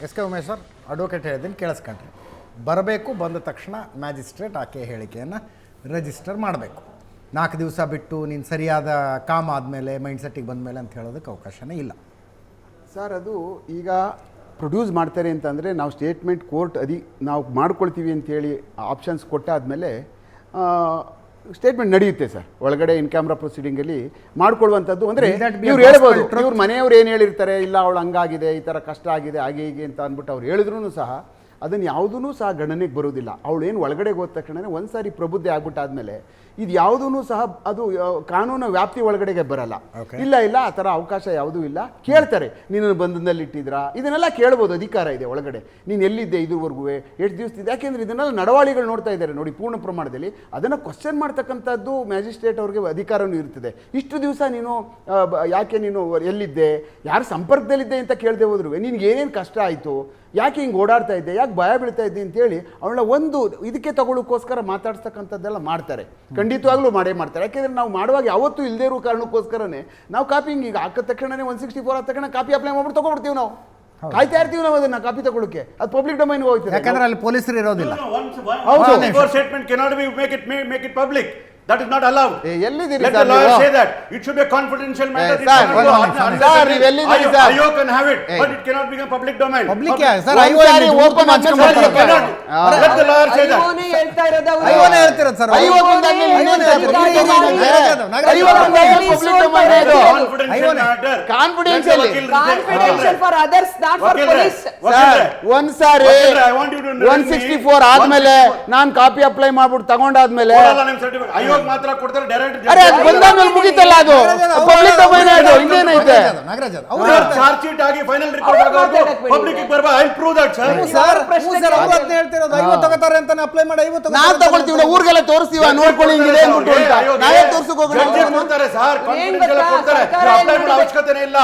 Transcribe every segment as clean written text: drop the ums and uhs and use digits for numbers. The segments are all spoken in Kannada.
S K Umesh sir advocate ಹೇಳಿದ್ದೀನಿ ಕೇಳಿಸ್ಕೊಂಡ್ರಿ. ಬರಬೇಕು, ಬಂದ ತಕ್ಷಣ ಮ್ಯಾಜಿಸ್ಟ್ರೇಟ್ ಆಕೆ ಹೇಳಿಕೆಯನ್ನು ರಿಜಿಸ್ಟರ್ ಮಾಡಬೇಕು. 4 ದಿವಸ ಬಿಟ್ಟು ನೀನು ಸರಿಯಾದ ಕಾಮ್ ಆದಮೇಲೆ ಮೈಂಡ್ಸೆಟ್ಟಿಗೆ ಬಂದಮೇಲೆ ಅಂತ ಹೇಳೋದಕ್ಕೆ ಅವಕಾಶನೇ ಇಲ್ಲ ಸರ್. ಅದು ಈಗ ಪ್ರೊಡ್ಯೂಸ್ ಮಾಡ್ತಾರೆ ಅಂತಂದರೆ ನಾವು ಸ್ಟೇಟ್ಮೆಂಟ್ ಕೋರ್ಟ್ ನಾವು ಮಾಡ್ಕೊಳ್ತೀವಿ ಅಂತೇಳಿ ಆಪ್ಷನ್ಸ್ ಕೊಟ್ಟಾದಮೇಲೆ ಸ್ಟೇಟ್ಮೆಂಟ್ ನಡೆಯುತ್ತೆ ಸರ್. ಒಳಗಡೆ ಇನ್ ಕ್ಯಾಮ್ರಾ ಪ್ರೊಸೀಡಿಂಗಲ್ಲಿ ಮಾಡ್ಕೊಳ್ಳುವಂಥದ್ದು ಅಂದರೆ ಇವ್ರು ಹೇಳ್ಬೋದು, ಇವ್ರ ಮನೆಯವ್ರು ಏನು ಹೇಳಿರ್ತಾರೆ, ಇಲ್ಲ ಅವಳು ಹಂಗಾಗಿದೆ, ಈ ಥರ ಕಷ್ಟ ಆಗಿದೆ, ಹಾಗೆ ಹೀಗೆ ಅಂತ ಅಂದ್ಬಿಟ್ಟು ಅವ್ರು ಹೇಳಿದ್ರು ಸಹ ಅದನ್ನು ಯಾವುದೂ ಸಹ ಗಣನೆಗೆ ಬರೋದಿಲ್ಲ. ಅವಳು ಏನು ಒಳಗಡೆ ಹೋದ ತಕ್ಷಣ ಒಂದು ಸಾರಿ ಪ್ರಬುದ್ಧಿ ಆಗ್ಬಿಟ್ಟಾದ್ಮೇಲೆ ಇದು ಯಾವುದೂ ಸಹ ಅದು ಕಾನೂನು ವ್ಯಾಪ್ತಿ ಒಳಗಡೆಗೆ ಬರಲ್ಲ. ಇಲ್ಲ ಆ ಥರ ಅವಕಾಶ ಯಾವುದೂ ಇಲ್ಲ. ಕೇಳ್ತಾರೆ, ನೀನು ಬಂಧನದಲ್ಲಿ ಇಟ್ಟಿದ್ರಾ, ಇದನ್ನೆಲ್ಲ ಕೇಳ್ಬೋದು, ಅಧಿಕಾರ ಇದೆ ಒಳಗಡೆ. ನೀನು ಎಲ್ಲಿದ್ದೆ ಇದುವರೆಗೂ, ಎಷ್ಟು ದಿವಸದಿದೆ, ಯಾಕೆಂದರೆ ಇದನ್ನೆಲ್ಲ ನಡವಳಿಗಳು ನೋಡ್ತಾ ಇದ್ದಾರೆ ನೋಡಿ ಪೂರ್ಣ ಪ್ರಮಾಣದಲ್ಲಿ. ಅದನ್ನು ಕ್ವಶನ್ ಮಾಡ್ತಕ್ಕಂಥದ್ದು ಮ್ಯಾಜಿಸ್ಟ್ರೇಟ್ ಅವ್ರಿಗೆ ಅಧಿಕಾರವೂ ಇರ್ತದೆ. ಇಷ್ಟು ದಿವಸ ನೀನು ಯಾಕೆ ನೀನು ಎಲ್ಲಿದ್ದೆ, ಯಾರು ಸಂಪರ್ಕದಲ್ಲಿದ್ದೆ ಅಂತ ಕೇಳದೆ ಹೋದ್ರು, ನಿನ್ಗೆ ಏನೇನು ಕಷ್ಟ ಆಯಿತು, ಯಾಕೆ ಹಿಂಗೆ ಓಡಾಡ್ತಾ ಇದ್ದೆ, ಯಾಕೆ ಭಯ ಬೀಳ್ತಾ ಇದ್ದೆ ಅಂತೇಳಿ ಅವಳ ಒಂದು ಇದಕ್ಕೆ ತಗೊಳ್ಳೋಕ್ಕೋಸ್ಕರ ಮಾತಾಡ್ಸ್ತಕ್ಕಂಥದ್ದೆಲ್ಲ ಮಾಡ್ತಾರೆ. ಖಂಡಿತವಾಗ್ಲೂ ಮಾಡೇ ಮಾಡ್ತಾರೆ. ಯಾಕೆಂದರೆ ನಾವು ಮಾಡುವಾಗ ಯಾವತ್ತೂ ಇಲ್ಲದೇ ಇರೋ ಕಾರಣಕ್ಕೋಸ್ಕರನೇ ನಾವು ಕಾಪಿ ಈಗ ಹಾಕಿದ ತಕ್ಷಣನೇ 164 ಆದ ತಕ್ಷಣ ಕಾಪಿ ಅಪ್ಲೈ ಮಾಡ್ಬಿಟ್ಟು ತೊಗೊಬಿಡ್ತೀವಿ. ನಾವು ಕಾಯ್ತಾ ಇರ್ತೀವಿ ನಾವು ಅದನ್ನ ಕಾಪಿ ತಗೊಳ್ಳೋಕೆ. ಅದು ಪಬ್ಲಿಕ್ ಡೊಮೈನ್ ಹೋಗ್ತದೆ, ಯಾಕಂದ್ರೆ ಅಲ್ಲಿ ಪೊಲೀಸರು ಇರೋದಿಲ್ಲ. That is not allowed. Let the lawyer say that. It should be a confidential matter. IO can have it, but it cannot become public domain. Public sir, IO open let the lawyer say that. IO ನೇ ಹೇಳ್ತಿರೋದು sir. Confidential for others, not for police. ಒಂದ್ ಸಾರಿ 164 ಆದ್ಮೇಲೆ ನಾನು ಕಾಪಿ ಅಪ್ಲೈ ಮಾಡ್ಬಿಟ್ಟು ತಗೊಂಡಾದ್ಮೇಲೆ ಮಾತ್ರ ಕೊಡ್ತಾರೆ ಡೈರೆಕ್ಟ್. ಅರೆ ಅದು ಬಂದಾದ್ಮೇಲೆ ಮುಗಿತಲ್ಲ, ಅದು ಪಬ್ಲಿಕ್ ಡೊಮೈನ್. ಅದು ಇನ್ನೇನೈತೆ ಚಾರ್ಜ್ ಶೀಟ್ ಆಗಿ ಫೈನಲ್ ರಿಪೋರ್ಟ್ ಆಗೋದು ಪಬ್ಲಿಕ್ ಗೆ ಬರಬಾರ. I prove that sir. Sir ಅವರು ಅದನ್ನ ಹೇಳ್ತಿರೋದು 50 ತಗೋತಾರೆ ಅಂತ ಅಪ್ಲೈ ಮಾಡಿ 50 ನಾವು ತಗೊಳ್ತೀವಿ, ಊರಿಗೆಲ್ಲ ತೋರಿಸ್ತೀವಿ, ನೋಡ್ಕೊಳ್ಳಿ ಹಿಂಗಿದೆ ಅಂದ್ಬಿಟ್ಟು ಅಂತ ನಾವೇ ತೋರಿಸಕ್ಕೆ ಹೋಗೋಣ. ಕೊಡ್ತಾರೆ ಸರ್, ಕಾನ್ಫಿಡೆನ್ಷಿಯಲ್ ಕೊಡ್ತಾರೆ, ಅಪ್ಲೈ ಮಾಡೋ ಅವಶ್ಯಕತೆ ಇಲ್ಲ.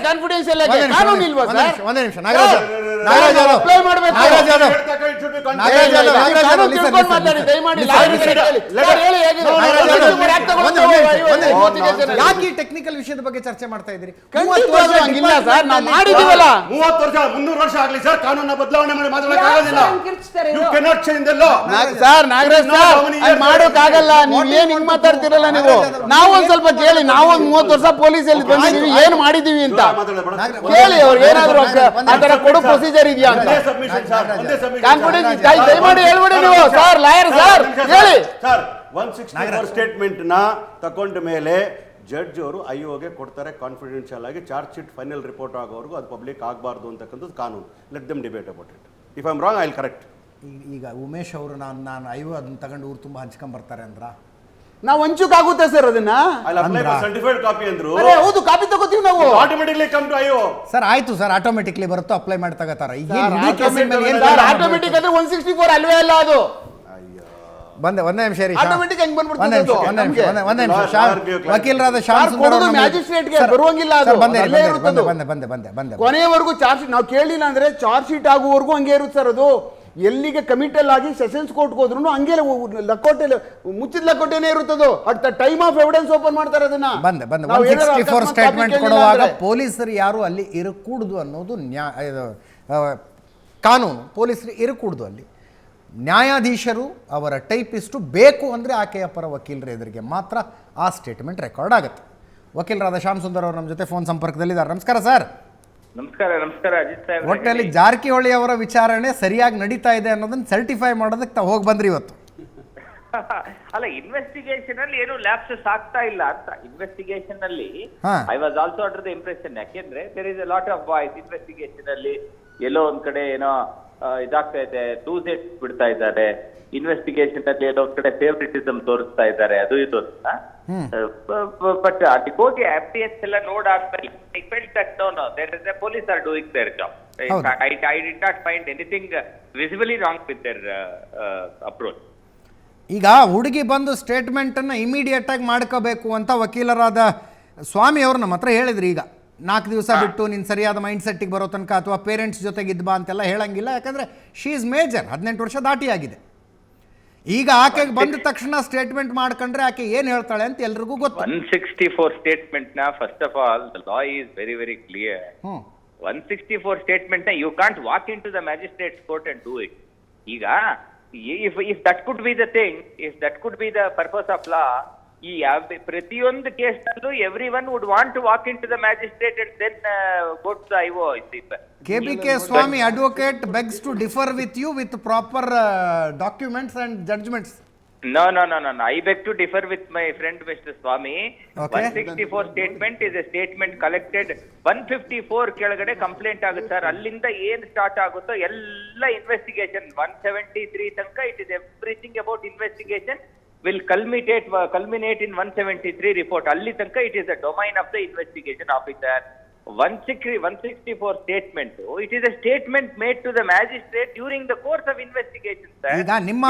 ಕಾನ್ಫಿಡೆನ್ಷಿಯಲ್ ಕಾನೂನು ಇಲ್ವಾ ಸರ್? ಒಂದೇ ನಿಮಿಷ ನಾಗರಾಜ್ ಅಪ್ಲೈ ಮಾಡಬೇಕು. ಯಾಕೆ ಈ ಟೆಕ್ನಿಕಲ್ ವಿಷಯದ ಬಗ್ಗೆ ಚರ್ಚೆ ಮಾಡ್ತಾ ಇದ್ದೀರಿ? 30 ವರ್ಷ ಹಂಗಿಲ್ಲ ಸರ್, ನಾವು ಮಾಡಿದೀವಲ್ಲ. 30 ವರ್ಷ 300 ವರ್ಷ ಆಗಲಿ ಸರ್, ಕಾನೂನ ಬದಲಾವಣೆ ಮಾಡಿ ಮಾತಾಡೋಕ್ಕಾಗೋದಿಲ್ಲ. You cannot change the law. Sir Nagaraj sir, ಅದು ಮಾಡೋಕ್ಕಾಗಲ್ಲ. ನೀವು ಏನು ಹಿಂಗ್ ಮಾತಾಡ್ತಿರಲ್ಲ ನೀವು. ನಾವು ಒಂದ್ ಸ್ವಲ್ಪ ಕೇಳಿ, ನಾವು ಒಂದು 30 ವರ್ಷ ಪೊಲೀಸಲ್ಲಿ ಬಂದಿದ್ದೀವಿ, ಏನು ಮಾಡಿದೀವಿ ಅಂತ ಕೇಳಿ. ಅವ್ರಿಗೆ ಏನಾದ್ರು ಆ ತರ ಕೊಡೋ ಪ್ರೊಸೀಜರ್ ಇದೆಯಾ ಅಂತ ಕಾನ್ಫಿಡೆನ್ಸ್ ದಯಮಾಡಿ ಹೇಳ್ಬಿಡಿ ನೀವು ಸರ್. ಲಾಯರ್ ಸರ್ ಹೇಳಿ ಸರ್. 164 ಸ್ಟೇಟ್ಮೆಂಟ್ ನ ತಗೊಂಡ ಮೇಲೆ ಜಡ್ಜ್ ಅವರು ಐಒಗೆ ಕೊಡ್ತಾರೆ ಕಾನ್ಫಿಡೆನ್ಷಿಯಲ್ ಆಗಿ. ಚಾರ್ಜ್ ಶೀಟ್ ಫೈನಲ್ ರಿಪೋರ್ಟ್ ಆಗೋವರೆಗೂ ಅದು ಪಬ್ಲಿಕ್ ಆಗಬಾರ್ದು ಅಂತಕ್ಕಂಥದ್ದು ಕಾನೂನು. Let them debate about it. If I am wrong I will correct. ಈಗ ಉಮೇಶ್ ಅವರು ನಾನು ಐಒ ಅದನ್ನ ತಗೊಂಡು ಊರು ತುಂಬ ಹಂಚ್ಕೊಂಡ್ಬರ್ತಾರೆ ಅಂದ್ರ ನಾವು ಹಂಚುಕಾಗುತ್ತೆ ಸರ್ ಅದನ್ನ. ಸರ್ಟಿಫೈಡ್ ಕಾಪಿ ಅಂದ್ರು. ಹೌದು, ಕಾಪಿ ತಗೋತೀವಿ ನಾವು. Automatically come to IO. Sir ಆಯ್ತು ಸರ್, ಆಟೋಮೆಟಿಕ್ಲಿ ಬರುತ್ತೋ ಅಪ್ಲೈ ಮಾಡಿ ತಗೋತಾರ. ಈಗ ಆಟೋಮೆಟಿಕ್ ಅಂದ್ರೆ 164 ಅಲ್ವೇ ಅಲ್ಲ ಅದು. ಬಂದೆ ಒಂದೇ ನಿಮಿಷ ರೀ. ಆಟೋಮೆಟಿಕ್ ಹೆಂಗ್ ಬಂದ್ಬಿಡ್ತದೆ? ಒಂದೇ ನಿಮಿಷ. ವಕೀಲರಾದ ಶ್ಯಾಮ್ ಸುಂದರ್ ಅವರು ಮ್ಯಾಜಿಸ್ಟ್ರೇಟ್ ಗೆ ಬರುವಂಗಿಲ್ಲ ಅದು. ಬಂದೆ ಕೊನೆಯವರೆಗೂ ಚಾರ್ಜ್ ಶೀಟ್ ನಾವು ಕೇಳಿಲ್ಲ ಅಂದ್ರೆ ಚಾರ್ಜ್ ಶೀಟ್ ಆಗುವವರೆಗೂ ಹಂಗೆ ಇರುತ್ತೆ ಸರ್. ಅದು ಎಲ್ಲಿಗೆ ಕಮಿಟಲ್ ಆಗಿ ಸೆಷನ್ಸ್ ಕೋರ್ಟ್ಗೆ ಹೋದ್ರು ಹಂಗೆ ಲಕೋಟೆ ಮುಚ್ಚಿದ ಲಕೋಟೆನೇ ಇರುತ್ತದು. At the time of evidence open ಮಾಡ್ತಾರೆ ಅದನ್ನ. ಬಂದೆ 164 ಸ್ಟೇಟ್ಮೆಂಟ್ ಕೊಡುವಾಗ ಪೊಲೀಸರು ಯಾರು ಅಲ್ಲಿ ಇರಕೂಡದು ಅನ್ನೋದು ಕಾನೂನು. ಪೊಲೀಸರು ಇರಕೂಡದು ಅಲ್ಲಿ. ನ್ಯಾಯಾಧೀಶರು ಅವರ ಟೈಪಿಸ್ಟು ಬೇಕು ಅಂದರೆ ಆಕೆಯ ಪರ ವಕೀಲರ ಎದುರಿಗೆ ಮಾತ್ರ ಆ ಸ್ಟೇಟ್ಮೆಂಟ್ ರೆಕಾರ್ಡ್ ಆಗುತ್ತೆ. ವಕೀಲರಾದ ಶ್ಯಾಮ್ ಸುಂದರ್ ಅವರು ನಮ್ಮ ಜೊತೆ ಫೋನ್ ಸಂಪರ್ಕದಲ್ಲಿದ್ದಾರೆ. ನಮಸ್ಕಾರ ಸರ್. ನಮಸ್ಕಾರ ಅಜಿತ್ ಸಾಹೇಬ್. ಒಟ್ಟಿನಲ್ಲಿ ಜಾರಕಿಹೊಳಿ ಅವರ ವಿಚಾರಣೆ ಸರಿಯಾಗಿ ನಡೀತಾ ಇದೆ ಅನ್ನೋದನ್ನ ಸರ್ಟಿಫೈ ಮಾಡೋದಕ್ಕೆ ತಾವು ಹೋಗಿ ಬಂದ್ರಿ ಇವತ್ತು. ಅಲ್ಲ, ಇನ್ವೆಸ್ಟಿಗೇಷನ್ ಅಲ್ಲಿ ಏನು ಲ್ಯಾಪ್ಸಸ್ ಆಗ್ತಾ ಇಲ್ಲ ಅಂತ. ಇನ್ವೆಸ್ಟಿಗೇಷನ್ ಅಲ್ಲಿ I was also under the impression, ಯಾಕೆಂದ್ರೆ there is a lot of voice investigation ಅಲ್ಲಿ. ಎಲ್ಲೋ ಒಂದ್ ಕಡೆ ಏನೋ ಇದಾಗ್ತಾ ಇದೆ, ಲೂಸ್ ಏಟ್ ಬಿಡ್ತಾ ಇದ್ದಾರೆ. ಇನ್ವೆಸ್ಟಿಗೇಷನ್ ಅಲ್ಲಿ ಏನೋ ಕಡೆ ಫೇವರಿಟಿಸಮ್ ತೋರಿಸ್ತಾ ಇದ್ದಾರೆ, ಅದು ಇದು ಅಂತ. ಬಟ್ ಅಲ್ಲಿ ಹೋಗಿ ಎಫ್ಟಿಎಸ್ ಎಲ್ಲ ನೋಡಾದ್ಮೇಲೆ I felt that no there is a police are doing their job. I did not find anything visibly wrong with their approach. ಈಗ ಹುಡುಗಿ ಬಂದು ಸ್ಟೇಟ್ಮೆಂಟನ್ನು ಇಮಿಡಿಯೇಟ್ ಆಗಿ ಮಾಡ್ಕೋಬೇಕು ಅಂತ ವಕೀಲರಾದ ಸ್ವಾಮಿ ಅವರು ನಮ್ಮ ಹತ್ರ ಹೇಳಿದ್ರು. ಈಗ 4 ದಿವಸ ಬಿಟ್ಟು ನೀನು ಸರಿಯಾದ ಮೈಂಡ್ ಸೆಟ್ಟಿಗೆ ಬರೋ ತನಕ ಅಥವಾ ಪೇರೆಂಟ್ಸ್ ಜೊತೆಗೆ ಇದ್ಬಾ ಅಂತೆಲ್ಲ ಹೇಳಂಗಿಲ್ಲ. ಯಾಕಂದರೆ ಶೀ ಈಸ್ ಮೇಜರ್, 18 ವರ್ಷ ದಾಟಿ ಆಗಿದೆ. ಈಗ ಆಕೆಗೆ ಬಂದ ತಕ್ಷಣ ಸ್ಟೇಟ್ಮೆಂಟ್ ಮಾಡ್ಕೊಂಡ್ರೆ ಆಕೆ ಏನ್ ಹೇಳ್ತಾಳೆ ಅಂತ ಎಲ್ರಿಗೂ ಗೊತ್ತು. 164 ಸ್ಟೇಟ್ಮೆಂಟ್ ನ first of all the law is very very clear. 164 statement ನ you can't walk in to the magistrate's court and do it. ಈಗ if that could be the thing, if that could be the purpose of law, ಈ ಪ್ರತಿಯೊಂದು ಕೇಸ್ ನಲ್ಲೂ every one would want to walk in to the magistrate and then go to the IO. KBK Swamy advocate begs to differ with you with proper documents and judgments. No. I beg to differ with my friend Mr. Swamy. Okay. 164 statement is a statement collected. 154 ಕೆಳಗಡೆ ಕಂಪ್ಲೇಂಟ್ ಆಗುತ್ತೆ ಸರ್. ಅಲ್ಲಿಂದ ಏನ್ ಸ್ಟಾರ್ಟ್ ಆಗುತ್ತೋ ಎಲ್ಲ ಇನ್ವೆಸ್ಟಿಗೇಷನ್ 173 ತನಕ it is everything about investigation will culminate in 173 report. Alli tanka it is the domain of the investigation officer. 164 statement, it is a statement made to the magistrate during the course of investigation, sir. ಈಗ ನಿಮ್ಮ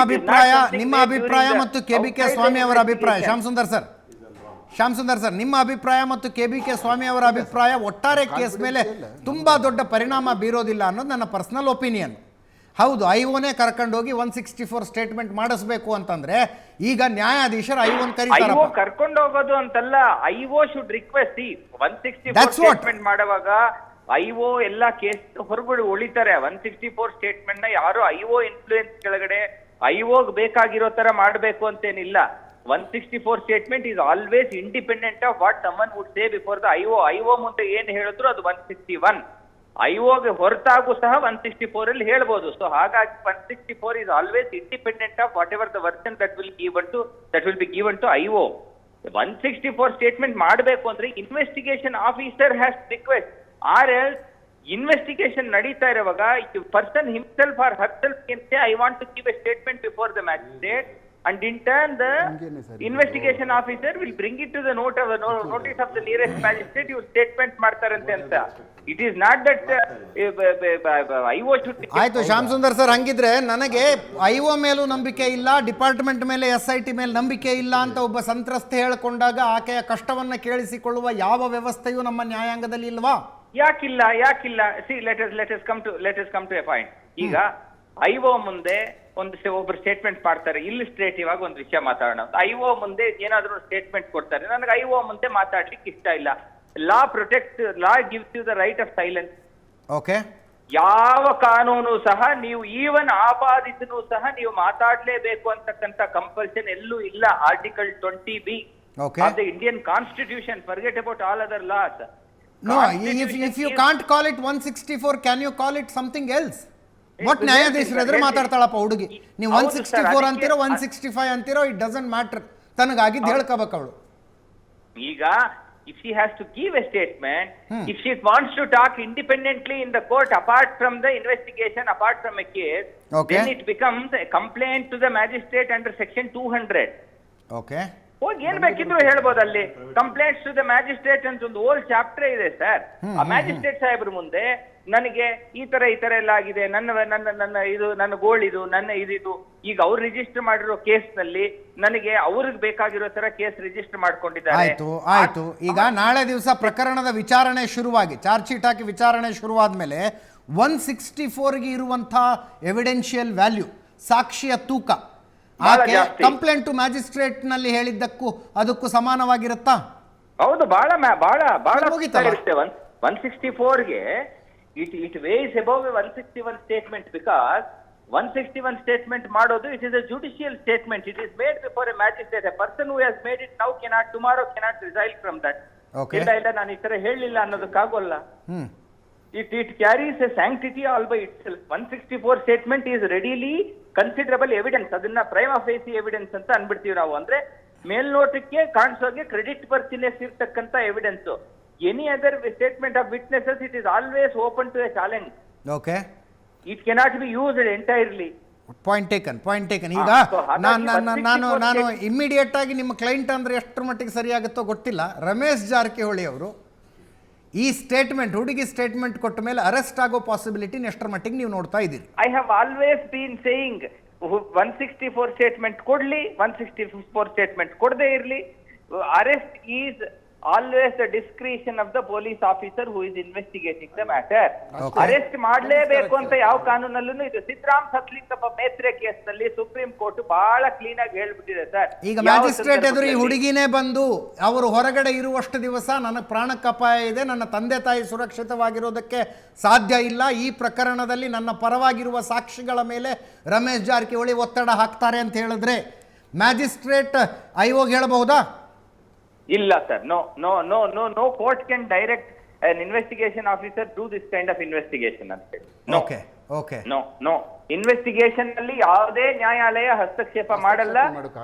ಅಭಿಪ್ರಾಯ ಮತ್ತು KBK Swamy ಅವರ ಅಭಿಪ್ರಾಯ, ಶ್ಯಾಮ್ ಸುಂದರ್ ಸರ್, ನಿಮ್ಮ ಅಭಿಪ್ರಾಯ ಮತ್ತು KBK Swamy ಅವರ ಅಭಿಪ್ರಾಯ ಒಟ್ಟಾರೆ ಕೇಸ್ ಮೇಲೆ ತುಂಬಾ ದೊಡ್ಡ ಪರಿಣಾಮ ಬೀರೋದಿಲ್ಲ ಅನ್ನೋದು ನನ್ನ ಪರ್ಸನಲ್ ಒಪಿನಿಯನ್. ಹೌದು, ಐಒನೇ ಕರ್ಕೊಂಡೋಗಿ 164 ಸ್ಟೇಟ್ಮೆಂಟ್ ಮಾಡಿಸ್ಬೇಕು ಅಂತಂದ್ರೆ ಈಗ ನ್ಯಾಯಾಧೀಶರು ಐಒನ್ ಕರೀತಾರಪ್ಪ. ಐಒ ಕರ್ಕೊಂಡು ಹೋಗೋದು ಅಂತಲ್ಲ, ಐಒ ಶುಡ್ ರಿಕ್ವೆಸ್ಟ್ 164 ಸ್ಟೇಟ್ಮೆಂಟ್ ಮಾಡುವಾಗ ಐಒ ಎಲ್ಲಾ ಕೇಸ್ ಹೊರಗಡೆ ಉಳಿತಾರೆ. 164 ಸ್ಟೇಟ್ಮೆಂಟ್ ನ ಯಾರು ಐಒ ಇನ್ಫ್ಲೂಯೆನ್ಸ್ ಕೆಳಗಡೆ ಐಒಗ್ ಬೇಕಾಗಿರೋ ತರ ಮಾಡಬೇಕು ಅಂತೇನಿಲ್ಲ. 164 statement is always independent of what someone would say before the IO. IO ಮುಂದೆ ಏನ್ ಹೇಳಿದ್ರು ಅದು 161. ಐಒಗೆ ಹೊರತಾಗೂ ಸಹ 164 ಅಲ್ಲಿ ಹೇಳ್ಬೋದು. ಸೊ ಹಾಗಾಗಿ 164 is always independent of whatever the version that will be given to IO. 164 statement ಮಾಡಬೇಕು ಅಂದ್ರೆ investigation officer has request, or else investigation ನಡೀತಾ ಇರುವಾಗ person himself or herself can say I want to give a statement before the magistrate. And in turn, the investigation officer will bring it to the notice of the nearest magistrate. You statement ಮಾಡ್ತಾರಂತೆ ಅಂತ. It is not that IO should. ಆಯ್ತು ಶ್ಯಾಮ್ ಸುಂದರ್ ಸರ್, ಹಂಗಿದ್ರೆ ನನಗೆ ಐಒ ಮೇಲೂ ನಂಬಿಕೆ ಇಲ್ಲ, ಡಿಪಾರ್ಟ್ಮೆಂಟ್ ಮೇಲೆ SIT ಮೇಲೆ ನಂಬಿಕೆ ಇಲ್ಲ ಅಂತ ಒಬ್ಬ ಸಂತ್ರಸ್ತೆ ಹೇಳಿಕೊಂಡಾಗ ಆಕೆಯ ಕಷ್ಟವನ್ನ ಕೇಳಿಸಿಕೊಳ್ಳುವ ಯಾವ ವ್ಯವಸ್ಥೆಯೂ ನಮ್ಮ ನ್ಯಾಯಾಂಗದಲ್ಲಿ ಇಲ್ವಾ? ಯಾಕಿಲ್ಲ. See, let us come to a point. ಈಗ ಐಒ ಮುಂದೆ ಒಬ್ರು ಸ್ಟೇಟ್ಮೆಂಟ್ ಮಾಡ್ತಾರೆ, ಇಲ್ಲಿಸ್ಟ್ರೇಟಿವ್ ಆಗಿ ಒಂದು ವಿಷಯ ಮಾತಾಡೋಣ. ಐಒ ಮುಂದೆ ಏನಾದ್ರು ಸ್ಟೇಟ್ಮೆಂಟ್ ಕೊಡ್ತಾರೆ, ನನಗೆ ಐಒ ಮುಂದೆ ಮಾತಾಡ್ಲಿಕ್ಕೆ ಇಷ್ಟ ಇಲ್ಲ. Law gives you the right of silence. Okay, ಯಾವ ಕಾನೂನು ಸಹ ನೀವು ಈವನ್ ಆಪಾದಿತನೂ ಸಹ ನೀವು ಮಾತಾಡ್ಲೇಬೇಕು ಅಂತಕ್ಕಂಥ ಕಂಪಲ್ಷನ್ ಎಲ್ಲೂ ಇಲ್ಲ. Article 20B of the Indian Constitution. Forget about all other laws. No, if you can't call it 164, can you call it something else? ಒಟ್ ನ್ಯಾಯಾಧೀಶರು ಎದುರು ಮಾತಾಡ್ತಾಳಪ್ಪ ಹುಡುಗಿ. ನೀವು 164 ಅಂತೀರೋ 165 ಅಂತೀರೋ, ಇಟ್ ಡಸಂಟ್ ಮ್ಯಾಟರ್. ತನಗಾಗಿದ್ದು ಹೇಳ್ಕೋಬೇಕು ಅವಳು. ಈಗ if she has to give a statement, if she wants to talk independently in the court apart from the investigation, apart from a case, then it becomes a complaint to the magistrate under section 200. Okay. ಹೋಗಿ ಏನ್ ಬೇಕಿದ್ರು ಹೇಳ್ಬೋದು ಅಲ್ಲಿ. ಕಂಪ್ಲೇಂಟ್ಸ್ ಟು ದ ಮ್ಯಾಜಿಸ್ಟ್ರೇಟ್ ಅಂತ ಒಂದು ಹೋಲ್ ಚಾಪ್ಟರ್ ಇದೆ ಸರ್. ಆ ಮ್ಯಾಜಿಸ್ಟ್ರೇಟ್ ಸಾಹೇಬ್ರ ಮುಂದೆ ನನಗೆ ಈ ತರ ಎಲ್ಲ ಆಗಿದೆ, ನನ್ನ ಗೋಳಿದು, ನನ್ನ ಇದಿದು. ಈಗ ಅವ್ರು ರಿಜಿಸ್ಟರ್ ಮಾಡಿರೋ ಕೇಸ್ ನಲ್ಲಿ ನನಗೆ ಅವ್ರಿಗೆ ಬೇಕಾಗಿರೋ ತರ ಕೇಸ್ ರಿಜಿಸ್ಟರ್ ಮಾಡ್ಕೊಂಡಿದ್ದಾರೆ. ಆಯ್ತು. ಈಗ ನಾಳೆ ದಿವಸ ಪ್ರಕರಣದ ವಿಚಾರಣೆ ಶುರುವಾಗಿ, ಚಾರ್ಜ್ ಶೀಟ್ ಹಾಕಿ ವಿಚಾರಣೆ ಶುರುವಾದ್ಮೇಲೆ 164ಗೆ ಇರುವಂತಹ ಎವಿಡೆನ್ಷಿಯಲ್ ವ್ಯಾಲ್ಯೂ, ಸಾಕ್ಷಿಯ ತೂಕ, ಕಂಪ್ಲೇಂಟ್ ಟು ಮ್ಯಾಜಿಸ್ಟ್ರೇಟ್ ನಲ್ಲಿ ಹೇಳಿದ್ದಕ್ಕೂ ಅದಕ್ಕೂ ಸಮಾನವಾಗಿರುತ್ತಾ? ಹೌದು, ಬಹಳ 164ಗೆ it was above 161 statement. Because 161 statement ಮಾಡೋದು it is a judicial statement. It is made before a magistrate. A person who has made it now tomorrow cannot resile from that. ಇಲ್ಲ ನಾನು ಈ ತರ ಹೇಳಿಲ್ಲ ಅನ್ನೋದಕ್ಕಾಗೋಲ್ಲ. It carries a sanctity all by itself. 164 statement is readily considerable evidence. ಅದನ್ನ prima facie evidence ಅಂತ ಅನ್ಬಿಡ್ತೀವಿ ನಾವು. ಅಂದ್ರೆ ಮೇಲ್ನೋಟಕ್ಕೆ ಕಾಣಿಸೋಗೆ ಕ್ರೆಡಿಟ್ ಬರ್ತಿನೆಸ್ ಇರ್ತಕ್ಕಂಥ evidence. Any other statement of witnesses it is always open to a challenge. Okay, it cannot be used entirely. Point taken. ಈಗ ನಾನು ಇಮ್ಮಿಡಿಯೇಟ್ ಆಗಿ ನಿಮ್ಮ ಕ್ಲೈಂಟ್ ಅಂದ್ರೆ ಎಷ್ಟರ ಮಟ್ಟಿಗೆ ಸರಿಯಾಗುತ್ತೋ ಗೊತ್ತಿಲ್ಲ. ರಮೇಶ್ ಜಾರಕಿಹೊಳಿ ಅವರು ಈ ಸ್ಟೇಟ್ಮೆಂಟ್, ಹುಡುಗಿ ಸ್ಟೇಟ್ಮೆಂಟ್ ಕೊಟ್ಟ ಮೇಲೆ ಅರೆಸ್ಟ್ ಆಗೋ ಪಾಸಿಬಿಲಿಟಿ ಎಷ್ಟರ ಮಟ್ಟಿಗೆ ನೀವು ನೋಡ್ತಾ ಇದ್ದೀರಿ? I have always been saying 164 statement ಕೊಡ್ಲಿ, 164 ಸ್ಟೇಟ್ಮೆಂಟ್ ಕೊಡದೇ ಇರ್ಲಿ, arrest is always the discretion of the police officer who is investigating the matter. Okay. Arrest ಮಾಡಲೇಬೇಕು ಅಂತ ಯಾವ ಕಾನೂನಲ್ಲೂ ಇದು ಸಿದ್ದರಾಮ್ ಸತ್ಲಿಂಗಪ್ಪ ಮೇತ್ರೆ ಕೇಸ್ ನಲ್ಲಿ ಸುಪ್ರೀಂ ಕೋರ್ಟ್ ಬಹಳ ಕ್ಲೀನ್ ಆಗಿ ಹೇಳ್ಬಿಟ್ಟಿದೆ ಸರ್. ಈಗ ಮ್ಯಾಜಿಸ್ಟ್ರೇಟ್ ಎದುರು ಈ ಹುಡುಗಿನೇ ಬಂದು ಅವರು ಹೊರಗಡೆ ಇರುವಷ್ಟು ದಿವಸ ನನಗೆ ಪ್ರಾಣಕ್ಕೆ ಅಪಾಯ ಇದೆ, ನನ್ನ ತಂದೆ ತಾಯಿ ಸುರಕ್ಷಿತವಾಗಿರೋದಕ್ಕೆ ಸಾಧ್ಯ ಇಲ್ಲ, ಈ ಪ್ರಕರಣದಲ್ಲಿ ನನ್ನ ಪರವಾಗಿರುವ ಸಾಕ್ಷಿಗಳ ಮೇಲೆ ರಮೇಶ್ ಜಾರಕಿಹೊಳಿ ಒತ್ತಡ ಹಾಕ್ತಾರೆ ಅಂತ ಹೇಳಿದ್ರೆ ಮ್ಯಾಜಿಸ್ಟ್ರೇಟ್ ಐಒಗೆ ಹೇಳಬಹುದಾ? ಇಲ್ಲ sir, no court can direct an investigation officer do this kind of investigation ಅಂತ ಹೇಳಿ. ಓಕೆ ನೋ ಇನ್ವೆಸ್ಟಿಗೇಷನ್ ಅಲ್ಲಿ ಯಾವುದೇ ನ್ಯಾಯಾಲಯ ಹಸ್ತಕ್ಷೇಪ ಮಾಡಲ್ಲ,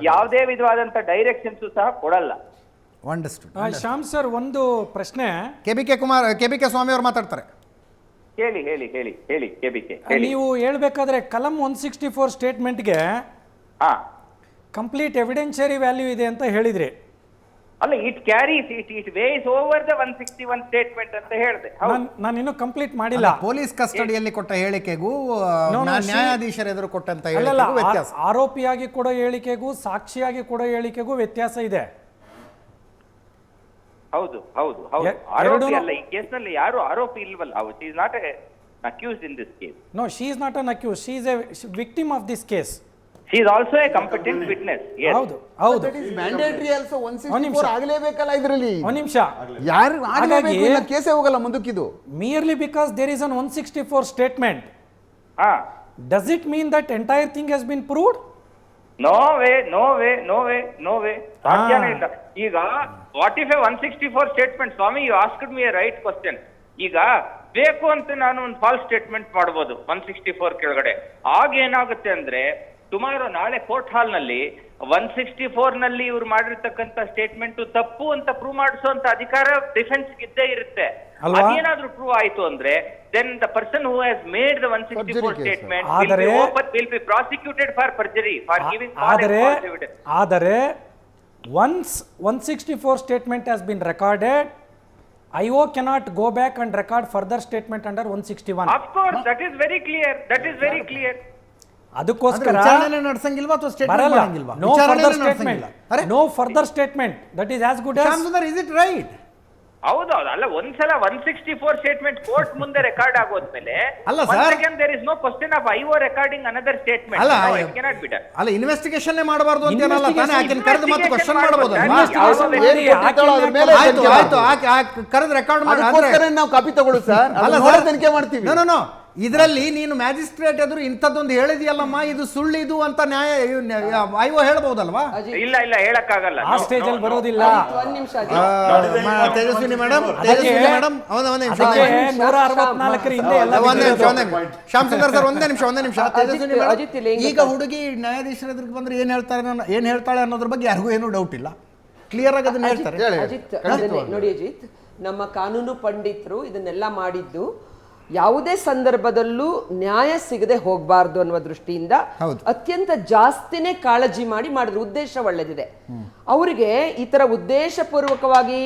ಯಾವುದೇ ವಿಧವಾದಂತ ಡೈರೆಕ್ಷನ್ಸ್ ಸಹ ಕೊಡಲ್ಲ. ಅಂಡರ್ಸ್ಟುಡ್. ಶ್ಯಾಮ್ ಸರ್, ಒಂದು ಪ್ರಶ್ನೆ. ಕೆ.ಬಿ.ಕೆ. ಸ್ವಾಮಿ ಅವರು ಮಾತಾಡ್ತಾರೆ. ಹೇಳಿ ಕೆಬಿಕೆ. ನೀವು ಹೇಳ್ಬೇಕಾದ್ರೆ ಕಲಂ 164 ಸ್ಟೇಟ್ಮೆಂಟ್ಗೆ ಹಾ ಕಂಪ್ಲೀಟ್ ಎವಿಡೆನ್ಷಿಯರಿ ವ್ಯಾಲ್ಯೂ ಇದೆ ಅಂತ ಹೇಳಿದ್ರಿ. ಅಲ್ಲ, it carries it weighs over the 161 statement ಅಂತ ಹೇಳಿದೆ. ನಾನು ಇನ್ನೂ ಕಂಪ್ಲೀಟ್ ಮಾಡಿಲ್ಲ. ಪೊಲೀಸ್ ಕಸ್ಟಡಿಯಲ್ಲಿ ಕೊಟ್ಟ ಹೇಳಿಕೆಗೂ ನ್ಯಾಯಾಧೀಶರ ಎದುರು ಕೊಟ್ಟಂತ ಅಲ್ಲಲ್ಲ, ಹೇಳಿಕೆಗೂ ವ್ಯತ್ಯಾಸ. ಆರೋಪಿಯಾಗಿ ಕೊಡೋ ಹೇಳಿಕೆಗೂ ಸಾಕ್ಷಿಯಾಗಿ ಕೊಡೋ ಹೇಳಿಕೆಗೂ ವ್ಯತ್ಯಾಸ ಇದೆ. ಹೌದು ಆರೋಪಿ ಅಲ್ಲ ಈ ಕೇಸ್ ನಲ್ಲಿ, ಯಾರು ಆರೋಪಿ ಇಲ್ವಲ್ಲ. She is not accused in this case. No, she is not an accused, she is a victim of this case. She is also a competent witness. ಹೌದು. ಮ್ಯಾಂಡೇಟರಿ ಆಲ್ಸೋ 164 ಆಗಲೇಬೇಕಲ್ಲ ಇದರಲ್ಲಿ. ಒಂದು ನಿಮಿಷ, ಯಾರು ಆಗಲೇಬೇಕು, ಇಲ್ಲ ಕೇಸೇ ಹೋಗಲ್ಲ ಮುಂದಕ್ಕಿದು. merely because there is an 164 statement, does it mean that entire thing has been proved? No way. ಸಾಧ್ಯನೇ ಇಲ್ಲ. ಈಗ what if a 164 statement? Swamy, you asked me a right question. ಈಗ ಬೇಕು ಅಂತ ನಾನು ಒಂದು ಫಾಲ್ಸ್ ಸ್ಟೇಟ್ಮೆಂಟ್ ಮಾಡಬಹುದು 164 ಕೆಳಗಡೆ. ಆಗ ಏನಾಗುತ್ತೆ ಅಂದ್ರೆ, ನಾಳೆ ಕೋರ್ಟ್ ಹಾಲ್ ನಲ್ಲಿ 164 ನಲ್ಲಿ ಇವ್ರು ಮಾಡಿರ್ತಕ್ಕಂಥ ಸ್ಟೇಟ್ಮೆಂಟ್ ತಪ್ಪು ಅಂತ ಪ್ರೂವ್ ಮಾಡಿಸುವಂತ ಅಧಿಕಾರ ಡಿಫೆನ್ಸ್ ಇದ್ದೇ ಇರುತ್ತೆ. ಅದೇನಾದ್ರೂ ಪ್ರೂವ್ ಆಯ್ತು ಅಂದ್ರೆ then the person who has made the 164 statement will be prosecuted for perjury, for giving false evidence. ಆದರೆ once 164 statement has been recorded, IO cannot go back and record further statement under 161. Of course, that is very clear. ಅದಕ್ಕೋಸ್ಕರ ನಡೆಸಂಗಿಲ್ವಾ ಅಥವಾ ಬರಲ್ಲ. Statement no further statement that is as good as. Is it right? ಹೌದು. ಅಲ್ಲ, ಒಂದ್ಸಲ 164 ಸ್ಟೇಟ್ಮೆಂಟ್ ಕೋರ್ಟ್ ಮುಂದೆ ರೆಕಾರ್ಡ್ ಆಗೋದ್ಮೇಲೆ there is no question of IO recording another statement. It cannot be done. ಅಲ್ಲ, ಇನ್ವೆಸ್ಟಿಗೇಷನ್ ಮಾಡಬಾರದು ಅಂತ ಏನಲ್ಲ ತಾನೇ, ಆಕೆನ ಕರೆದು ಮತ್ತೆ ಕ್ವೆಶ್ಚನ್ ಮಾಡಬಹುದು. ಆಯ್ತು, ಕರೆದು ರೆಕಾರ್ಡ್ ಮಾಡಿ ನಾವು ಕಾಪಿ ತಗೊಳ್ಳೋದು ಸರ್, ತನಿಖೆ ಮಾಡ್ತೀವಿ. ನೋ ಇದರಲ್ಲಿ ನೀನು ಮ್ಯಾಜಿಸ್ಟ್ರೇಟ್ ಎದುರು ಇಂಥದ್ದೊಂದು ಹೇಳಿದೆಯಲ್ಲಮ್ಮ, ಇದು ಸುಳ್ಳಿದು ಅಂತ ನ್ಯಾಯ ಐಒ ಹೇಳ್ಬಹುದಲ್ವಾ? ಇಲ್ಲ ಹೇಳಕ್ಕಾಗಲ್ಲ. ಆ ಸ್ಟೇಜ್ ಅಲ್ಲಿ ಬರೋದಿಲ್ಲ. ಒಂದ್ ನಿಮಿಷ ತೇಜಸ್ವಿನಿ ಮೇಡಮ್ 164 ಹಿಂದೆ ಎಲ್ಲ ಶ್ಯಾಮ್ ಸುಂದರ್ ಸರ್ ಒಂದೇ ನಿಮಿಷ. ತೇಜಸ್ವಿನಿ ಮೇಡಮ್, ಈಗ ಹುಡುಗಿ ನ್ಯಾಯಾಧೀಶರ ಎದುರಿಗೆ ಬಂದ್ರೆ ಏನ್ ಹೇಳ್ತಾಳೆ ಅನ್ನೋದ್ರ ಬಗ್ಗೆ ಯಾರಿಗೂ ಏನೂ ಡೌಟ್ ಇಲ್ಲ, ಕ್ಲಿಯರ್ ಆಗಿ ಅದನ್ನ ಹೇಳ್ತಾರೆ. ಅಜಿತ್, ನೋಡಿ ಅಜಿತ್, ನಮ್ಮ ಕಾನೂನು ಪಂಡಿತರು ಇದನ್ನೆಲ್ಲ ಮಾಡಿದ್ದು ಯಾವುದೇ ಸಂದರ್ಭದಲ್ಲೂ ನ್ಯಾಯ ಸಿಗದೆ ಹೋಗಬಾರ್ದು ಅನ್ನುವ ದೃಷ್ಟಿಯಿಂದ ಅತ್ಯಂತ ಜಾಸ್ತಿನೇ ಕಾಳಜಿ ಮಾಡಿದ್ರ ಉದ್ದೇಶ ಒಳ್ಳೆದಿದೆ. ಅವರಿಗೆ ಈ ತರ ಉದ್ದೇಶಪೂರ್ವಕವಾಗಿ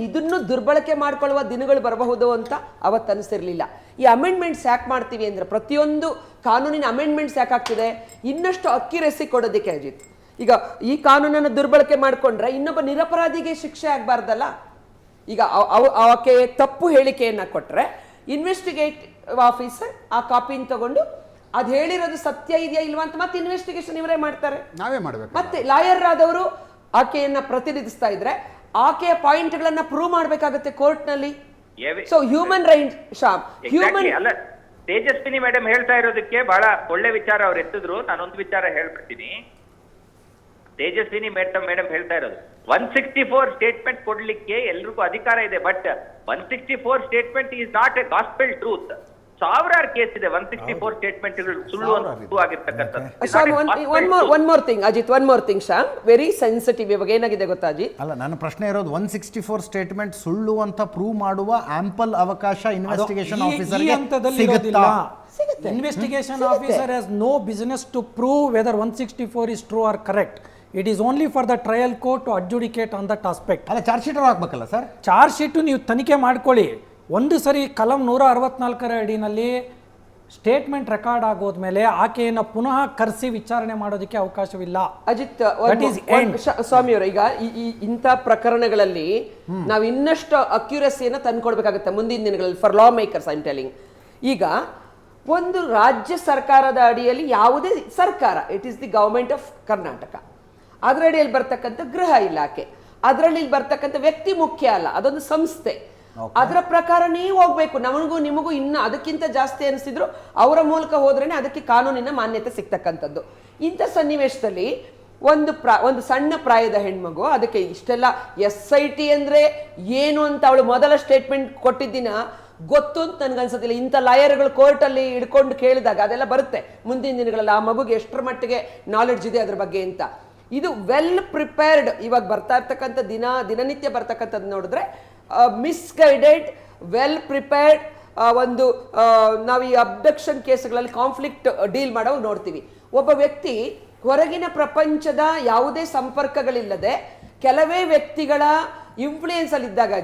ಇದನ್ನು ದುರ್ಬಳಕೆ ಮಾಡ್ಕೊಳ್ಳುವ ದಿನಗಳು ಬರಬಹುದು ಅಂತ ಅವತ್ತು ಅನಿಸಿರ್ಲಿಲ್ಲ. ಈ ಅಮೆಂಡ್ಮೆಂಟ್ಸ್ ಯಾಕೆ ಮಾಡ್ತೀವಿ ಅಂದ್ರೆ, ಪ್ರತಿಯೊಂದು ಕಾನೂನಿನ ಅಮೆಂಡ್ಮೆಂಟ್ಸ್ ಯಾಕಾಗ್ತಿದೆ, ಇನ್ನಷ್ಟು ಅಕ್ಯುರೆಸಿ ಕೊಡೋದಕ್ಕೆ. ಅಜಿತ್, ಈಗ ಈ ಕಾನೂನನ್ನು ದುರ್ಬಳಕೆ ಮಾಡ್ಕೊಂಡ್ರೆ ಇನ್ನೊಬ್ಬ ನಿರಪರಾಧಿಗೆ ಶಿಕ್ಷೆ ಆಗ್ಬಾರ್ದಲ್ಲ. ಈಗ ಆಕೆ ತಪ್ಪು ಹೇಳಿಕೆಯನ್ನ ಕೊಟ್ರೆ ಇನ್ವೆಸ್ಟಿಗೇಟಿವ್ ಆಫೀಸರ್ ಆ ಕಾಪಿನ ತಗೊಂಡು ಅದ್ ಹೇಳಿರೋದು ಸತ್ಯ ಇದೆಯಾ ಇಲ್ವಾ ಅಂತ ಮತ್ತೆ ಇನ್ವೆಸ್ಟಿಗೇಷನ್ ಇವರೇ ಮಾಡ್ತಾರೆ, ನಾವೇ ಮಾಡ್ಬೇಕು. ಮತ್ತೆ ಲಾಯರ್ ಆದವರು ಆಕೆಯನ್ನ ಪ್ರತಿನಿಧಿಸ್ತಾ ಇದ್ರೆ ಆಕೆಯ ಪಾಯಿಂಟ್ ಗಳನ್ನ ಪ್ರೂವ್ ಮಾಡ್ಬೇಕಾಗುತ್ತೆ ಕೋರ್ಟ್ ನಲ್ಲಿ. ಸೊ ಹ್ಯೂಮನ್ ರೈಟ್ ಅಲ್ಲ, ತೇಜಸ್ವಿನಿ ಮೇಡಮ್ ಹೇಳ್ತಾ ಇರೋದಕ್ಕೆ ಬಹಳ ಒಳ್ಳೆ ವಿಚಾರ ಅವ್ರು ಎತ್ತಿದ್ರು. ನಾನೊಂದು ವಿಚಾರ ಹೇಳ್ಬಿಡ್ತೀನಿ. ತೇಜಸ್ವಿನಿ ಮೇಡಮ್ ಹೇಳ್ತಾ ಇರೋದು 164 ಸ್ಟೇಟ್ಮೆಂಟ್ ಕೊಡ್ಲಿಕ್ಕೆ ಎಲ್ರಿಗೂ ಅಧಿಕಾರ ಇದೆ, but 164 statement is not A gospel truth. ಸಾವಿರಾರು ಕೇಸ್ ಇದೆ 164 ಸ್ಟೇಟ್ಮೆಂಟ್ಗಳು ಸುಳ್ಳು ಆಗಿರ್ತಕ್ಕಂಥದ್ದು. One more thing Shyam, very sensitive. ಇವಾಗ ಏನಾಗಿದೆ ಗೊತ್ತಾ ಅಜಿತ್? ಅಲ್ಲ, ನನ್ನ ಪ್ರಶ್ನೆ ಇರೋದು 164 ಸ್ಟೇಟ್ಮೆಂಟ್ ಸುಳ್ಳು ಅಂತ ಪ್ರೂವ್ ಮಾಡುವ ಆಂಪಲ್ ಅವಕಾಶ ಇನ್ವೆಸ್ಟಿಗೇಷನ್ ಆಫೀಸರ್ಗೆ ಸಿಗುತ್ತಾ? Investigation officer has no business to prove whether 164 is true or correct. It is only for the trial court to adjudicate on that aspect. ಅಲ್ಲ, ಚಾರ್ಜ್ ಶೀಟ್ ಹಾಕ್ಬೇಕಲ್ಲ ಸರ್? ಚಾರ್ಜ್ ಶೀಟ್ ನೀವು ತನಿಖೆ ಮಾಡ್ಕೊಳ್ಳಿ. ಒಂದು ಸರಿ ಕಲಂ 164 ಅಡಿನಲ್ಲಿ ಸ್ಟೇಟ್ಮೆಂಟ್ ರೆಕಾರ್ಡ್ ಆಗೋದ್ಮೇಲೆ ಆಕೆಯನ್ನು ಪುನಃ ಕರೆಸಿ ವಿಚಾರಣೆ ಮಾಡೋದಕ್ಕೆ ಅವಕಾಶವಿಲ್ಲ. ಅಜಿತ್ ಸ್ವಾಮಿಯವರು, ಈಗ ಇಂಥ ಪ್ರಕರಣಗಳಲ್ಲಿ ನಾವು ಇನ್ನಷ್ಟು ಅಕ್ಯುರಸಿಯನ್ನು ತಂದ್ಕೊಡ್ಬೇಕಾಗುತ್ತೆ ಮುಂದಿನ ದಿನಗಳಲ್ಲಿ for law makers. I am telling, ಈಗ ಒಂದು ರಾಜ್ಯ ಸರ್ಕಾರದ ಅಡಿಯಲ್ಲಿ ಯಾವುದೇ ಸರ್ಕಾರ, it is the government of Karnataka, ಅದರ ಅಡಿಯಲ್ಲಿ ಬರ್ತಕ್ಕಂಥ ಗೃಹ ಇಲಾಖೆ, ಅದರಲ್ಲಿ ಬರ್ತಕ್ಕಂಥ ವ್ಯಕ್ತಿ ಮುಖ್ಯ ಅಲ್ಲ, ಅದೊಂದು ಸಂಸ್ಥೆ. ಅದರ ಪ್ರಕಾರನೇ ಹೋಗ್ಬೇಕು. ನಮಗೂ ನಿಮಗೂ ಇನ್ನು ಅದಕ್ಕಿಂತ ಜಾಸ್ತಿ ಅನಿಸಿದ್ರು ಅವರ ಮೂಲಕ ಹೋದ್ರೇನೆ ಅದಕ್ಕೆ ಕಾನೂನಿನ ಮಾನ್ಯತೆ ಸಿಗ್ತಕ್ಕಂಥದ್ದು. ಇಂಥ ಸನ್ನಿವೇಶದಲ್ಲಿ ಒಂದು ಸಣ್ಣ ಪ್ರಾಯದ ಹೆಣ್ಮಗು ಅದಕ್ಕೆ ಇಷ್ಟೆಲ್ಲ SIT ಅಂದ್ರೆ ಏನು ಅಂತ ಅವಳು ಮೊದಲ ಸ್ಟೇಟ್ಮೆಂಟ್ ಕೊಟ್ಟಿದ್ದಿನ ಗೊತ್ತು ಅಂತ ನನ್ಗನ್ಸೋದಿಲ್ಲ. ಇಂಥ ಲಾಯರ್ಗಳು ಕೋರ್ಟಲ್ಲಿ ಹಿಡ್ಕೊಂಡು ಕೇಳಿದಾಗ ಅದೆಲ್ಲ ಬರುತ್ತೆ ಮುಂದಿನ ದಿನಗಳಲ್ಲಿ, ಆ ಮಗುಗೆ ಎಷ್ಟರ ಮಟ್ಟಿಗೆ ನಾಲೆಡ್ಜ್ ಇದೆ ಅದ್ರ ಬಗ್ಗೆ ಅಂತ. ಇದು ವೆಲ್ ಪ್ರಿಪೇರ್ಡ್. ಇವಾಗ ಬರ್ತಾ ಇರ್ತಕ್ಕಂಥ ದಿನನಿತ್ಯ ಬರ್ತಕ್ಕಂಥದ್ದು ನೋಡಿದ್ರೆ ಮಿಸ್ಗೈಡೆಡ್, ವೆಲ್ ಪ್ರಿಪೇರ್ಡ್ ಒಂದು ನಾವು ಈ ಅಬ್ಡಕ್ಷನ್ ಕೇಸ್ಗಳಲ್ಲಿ ಕಾನ್ಫ್ಲಿಕ್ಟ್ ಡೀಲ್ ಮಾಡೋ ನೋಡ್ತೀವಿ. ಒಬ್ಬ ವ್ಯಕ್ತಿ ಹೊರಗಿನ ಪ್ರಪಂಚದ ಯಾವುದೇ ಸಂಪರ್ಕಗಳಿಲ್ಲದೆ ಕೆಲವೇ ವ್ಯಕ್ತಿಗಳ ಇನ್ಫ್ಲೂಯೆನ್ಸ್ ಅಲ್ಲಿ ಇದ್ದಾಗ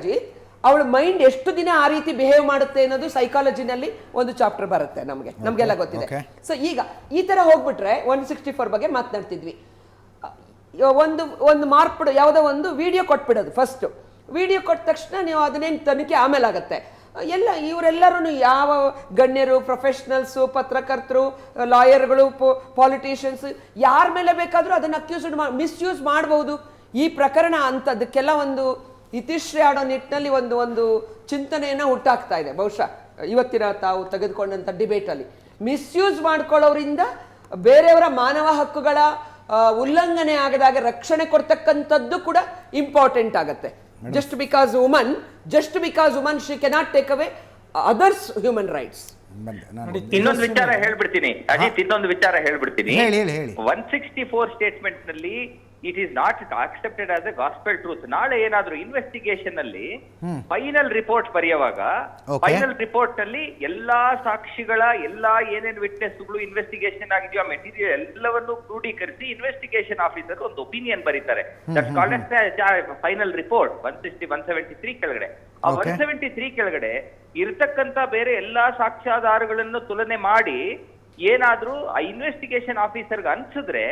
ಅವಳ ಮೈಂಡ್ ಎಷ್ಟು ದಿನ ಆ ರೀತಿ ಬಿಹೇವ್ ಮಾಡುತ್ತೆ ಅನ್ನೋದು ಸೈಕಾಲಜಿನಲ್ಲಿ ಒಂದು ಚಾಪ್ಟರ್ ಬರುತ್ತೆ, ನಮಗೆಲ್ಲ ಗೊತ್ತಿದೆ. ಸೊ ಈಗ ಈ ತರ ಹೋಗ್ಬಿಟ್ರೆ 164 ಬಗ್ಗೆ ಮಾತನಾಡ್ತಿದ್ವಿ. ಒಂದು ಮಾರ್ಪಡು ಯಾವುದೋ ಒಂದು ವಿಡಿಯೋ ಕೊಟ್ಬಿಡೋದು. ಫಸ್ಟ್ ವಿಡಿಯೋ ಕೊಟ್ಟ ತಕ್ಷಣ ನೀವು ಅದನ್ನೇನು ತನಿಖೆ ಆಮೇಲೆ ಆಗತ್ತೆ. ಇವರೆಲ್ಲರೂ ಯಾವ ಗಣ್ಯರು, ಪ್ರೊಫೆಷನಲ್ಸು, ಪತ್ರಕರ್ತರು, ಲಾಯರ್ಗಳು, ಪಾಲಿಟಿಷಿಯನ್ಸ್, ಯಾರ ಮೇಲೆ ಬೇಕಾದರೂ ಅದನ್ನು ಅಕ್ಯೂಸ್ಡ್ ಮಿಸ್ಯೂಸ್ ಮಾಡ್ಬೋದು. ಈ ಪ್ರಕರಣ ಅಂಥದ್ದಕ್ಕೆಲ್ಲ ಒಂದು ಇತಿಶ್ರೀ ಆಡೋ ನಿಟ್ಟಿನಲ್ಲಿ ಒಂದು ಚಿಂತನೆಯನ್ನು ಹುಟ್ಟಾಕ್ತಾ ಇದೆ ಬಹುಶಃ ಇವತ್ತಿನ ತಾವು ತೆಗೆದುಕೊಂಡಂಥ ಡಿಬೇಟಲ್ಲಿ. ಮಿಸ್ಯೂಸ್ ಮಾಡ್ಕೊಳ್ಳೋರಿಂದ ಬೇರೆಯವರ ಮಾನವ ಹಕ್ಕುಗಳ ಉಲ್ಲಂಘನೆ ಆಗದಾಗ ರಕ್ಷಣೆ ಕೊಡ್ತಕ್ಕಂಥದ್ದು ಕೂಡ ಇಂಪಾರ್ಟೆಂಟ್ ಆಗುತ್ತೆ. just because woman she cannot take away others human rights. ಇನ್ನೊಂದು ವಿಚಾರ ಹೇಳ್ಬಿಡ್ತೀನಿ ಅಜಿತ್, ಇನ್ನೊಂದು ವಿಚಾರ ಹೇಳ್ಬಿಡ್ತೀನಿ. ಹೇಳಿ. 164 ಸ್ಟೇಟ್ಮೆಂಟ್ ನಲ್ಲಿ it is not accepted as A gospel truth. ನಾಳೆ ಏನಾದ್ರೂ ಇನ್ವೆಸ್ಟಿಗೇಷನ್ ಅಲ್ಲಿ ಫೈನಲ್ ರಿಪೋರ್ಟ್ ಬರೆಯುವಾಗ ಫೈನಲ್ ರಿಪೋರ್ಟ್ ನಲ್ಲಿ ಎಲ್ಲಾ ಸಾಕ್ಷಿಗಳ ಎಲ್ಲಾ ಏನೇನು ವಿಟ್ನೆಸ್ಗಳು ಇನ್ವೆಸ್ಟಿಗೇಷನ್ ಆಗಿದೆಯೋ ಆ ಮೆಟೀರಿಯಲ್ ಎಲ್ಲವನ್ನು ಕ್ರೋಢೀಕರಿಸಿ ಇನ್ವೆಸ್ಟಿಗೇಷನ್ ಆಫೀಸರ್ ಒಂದು ಒಪಿನಿಯನ್ ಬರೀತಾರೆ. That's called as final report. 173 ಕೆಳಗಡೆ, ಆ 173 ಕೆಳಗಡೆ ಇರ್ತಕ್ಕಂತ ಬೇರೆ ಎಲ್ಲಾ ಸಾಕ್ಷ್ಯಾಧಾರಗಳನ್ನು ತುಲನೆ ಮಾಡಿ ಏನಾದ್ರೂ ಆ ಇನ್ವೆಸ್ಟಿಗೇಷನ್ ಆಫೀಸರ್ಗೆ ಅನ್ಸಿದ್ರೆ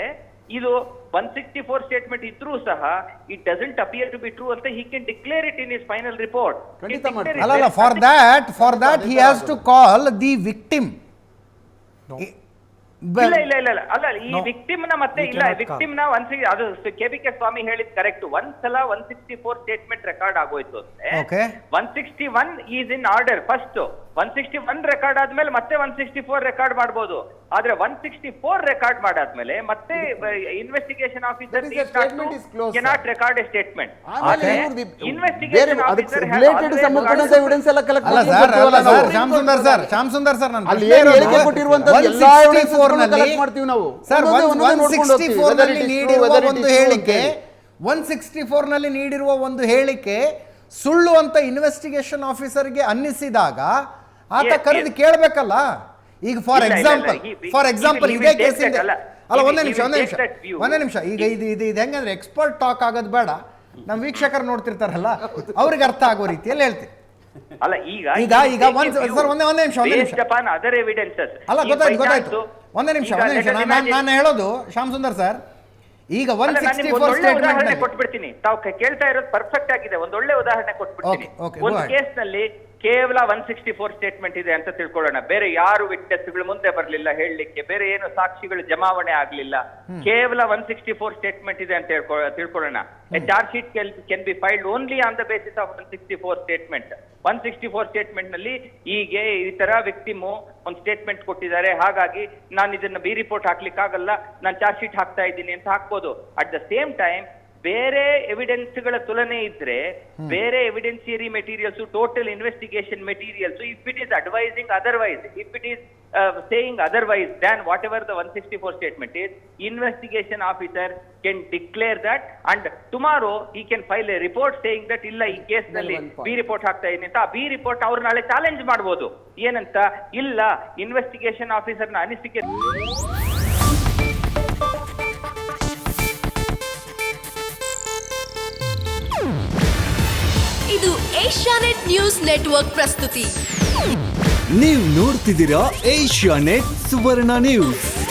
ಇದು 164 ಸ್ಟೇಟ್ಮೆಂಟ್ ಇದ್ರೂ ಸಹ it doesn't appear to be true ಅಂತ he can declare it in his final report. ಅಲ್ಲ, for that he has to call the victim. ಇಲ್ಲ ಅಲ್ಲ, ಈ ವಿಕ್ಟಿಮ್ ನ ಮತ್ತೆ ಇಲ್ಲ, ವಿಕ್ಟಿಮ್ ನ ಅದು KBK ಸ್ವಾಮಿ ಹೇಳಿದ್ ಕರೆಕ್ಟ್. ಒಂದ್ಸಲ 164 ಸ್ಟೇಟ್ಮೆಂಟ್ ರೆಕಾರ್ಡ್ ಆಗೋಯ್ತು ಅಂದ್ರೆ 161 is in order. First 161 record ಆದ್ಮೇಲೆ ಮತ್ತೆ 164 ರೆಕಾರ್ಡ್ ಮಾಡಬಹುದು. ಆದ್ರೆ 164 ರೆಕಾರ್ಡ್ ಮಾಡಾದ್ಮೇಲೆ ಮತ್ತೆ investigation officer cannot record A statement. Investigation officer Shyam Sundar sir ಅಲ್ಲಿ ಏನು ಹೇಳಿಕೆ ಕೊಟ್ಟಿರುವಂತ ಎಲ್ಲಾ ಎವಿಡೆನ್ಸ್ ಮಾಡ್ತೀವಿ ನಾವು. ಸರ್ 164 ನಲ್ಲಿ ನೀಡಿರುವ ಒಂದು ಹೇಳಿಕೆ 164 ನಲ್ಲಿ ನೀಡಿರುವ ಒಂದು ಹೇಳಿಕೆ ಸುಳ್ಳು ಅಂತ ಇನ್ವೆಸ್ಟಿಗೇಷನ್ ಆಫೀಸರ್ಗೆ ಅನ್ನಿಸಿದಾಗ ಆತ ಕರೆದು ಕೇಳಬೇಕಲ್ಲ. ಈಗ ಫಾರ್ ಎಕ್ಸಾಂಪಲ್ ಇದೇ ಕೇಸಿಂದ ಅಲ್ಲ, ಒಂದೇ ನಿಮಿಷ ಈಗ ಇದು ಹೆಂಗಂದ್ರೆ ಎಕ್ಸ್ಪರ್ಟ್ ಟಾಕ್ ಆಗೋದು ಬೇಡ, ನಮ್ಮ ವೀಕ್ಷಕರು ನೋಡ್ತಿರ್ತಾರಲ್ಲ ಅವ್ರಿಗೆ ಅರ್ಥ ಆಗೋ ರೀತಿಯಲ್ಲಿ ಹೇಳ್ತೀನಿ. ಅಲ್ಲ ಈಗ ಒಂದೇ ನಿಮಿಷ ಅಲ್ಲ, ಗೊತ್ತಾಯ್ತು. ಒಂದೇ ನಿಮಿಷ ನಾನು ಹೇಳೋದು ಶ್ಯಾಮ್ ಸುಂದರ್ ಸರ್, ಈಗ 164 ಸ್ಟೇಟ್ಮೆಂಟ್ ಕೊಟ್ಬಿಡ್ತೀನಿ. ತಾವು ಕೇಳ್ತಾ ಇರೋದು ಪರ್ಫೆಕ್ಟ್ ಆಗಿದೆ. ಒಂದೊಳ್ಳೆ ಉದಾಹರಣೆ ಕೊಟ್ಬಿಡ್ತೀನಿ. ಒಂದು ಕೇಸ್ ನಲ್ಲಿ ಕೇವಲ 164 ಸ್ಟೇಟ್ಮೆಂಟ್ ಇದೆ ಅಂತ ತಿಳ್ಕೊಳ್ಳೋಣ. ಬೇರೆ ಯಾರು ವಿಟ್ನೆಸ್ಗಳು ಮುಂದೆ ಬರಲಿಲ್ಲ ಹೇಳಲಿಕ್ಕೆ, ಬೇರೆ ಏನು ಸಾಕ್ಷಿಗಳು ಜಮಾವಣೆ ಆಗ್ಲಿಲ್ಲ, ಕೇವಲ 164 ಸ್ಟೇಟ್ಮೆಂಟ್ ಇದೆ ಅಂತ ತಿಳ್ಕೊಳ್ಳೋಣ. A charge sheet can be filed only on the basis of 164 statement. 164 statement ನಲ್ಲಿ ಹೀಗೆ ಈ ತರ ವಿಕ್ಟಿಮು ಒಂದು ಸ್ಟೇಟ್ಮೆಂಟ್ ಕೊಟ್ಟಿದ್ದಾರೆ, ಹಾಗಾಗಿ ನಾನು ಇದನ್ನ ಬಿ ರಿಪೋರ್ಟ್ ಹಾಕ್ಲಿಕ್ಕೆ ಆಗಲ್ಲ, ನಾನು ಚಾರ್ಜ್ ಶೀಟ್ ಹಾಕ್ತಾ ಇದ್ದೀನಿ ಅಂತ ಹಾಕ್ಬೋದು. ಅಟ್ ದ ಸೇಮ್ ಟೈಮ್ ಬೇರೆ ಎವಿಡೆನ್ಸ್ ಗಳ ತುಲನೆ ಇದ್ರೆ ಬೇರೆ evidentiary materials, total investigation materials, if it is advising otherwise, if it is saying otherwise than whatever the 164 statement is, investigation officer can declare that and tomorrow he can file a report saying that illa ee case nalli b report ಹಾಕ್ತಾ ಇದೀನಿ ಅಂತ. b report ಅವರು ನಾಳೆ ಚಾಲೆಂಜ್ ಮಾಡಬಹುದು. ಏನಂತ ಇಲ್ಲ, ಇನ್ವೆಸ್ಟಿಗೇಷನ್ ಆಫೀಸರ್ ನ ಅನಿಸಿಕೆ. ಇದು ಏಷ್ಯಾನೆಟ್ ನ್ಯೂಸ್ ನೆಟ್ವರ್ಕ್ ಪ್ರಸ್ತುತಿ. ನೀವು ನೋಡ್ತಿದ್ದೀರಾ ಏಷ್ಯಾ ನೆಟ್ ಸುವರ್ಣ ನ್ಯೂಸ್.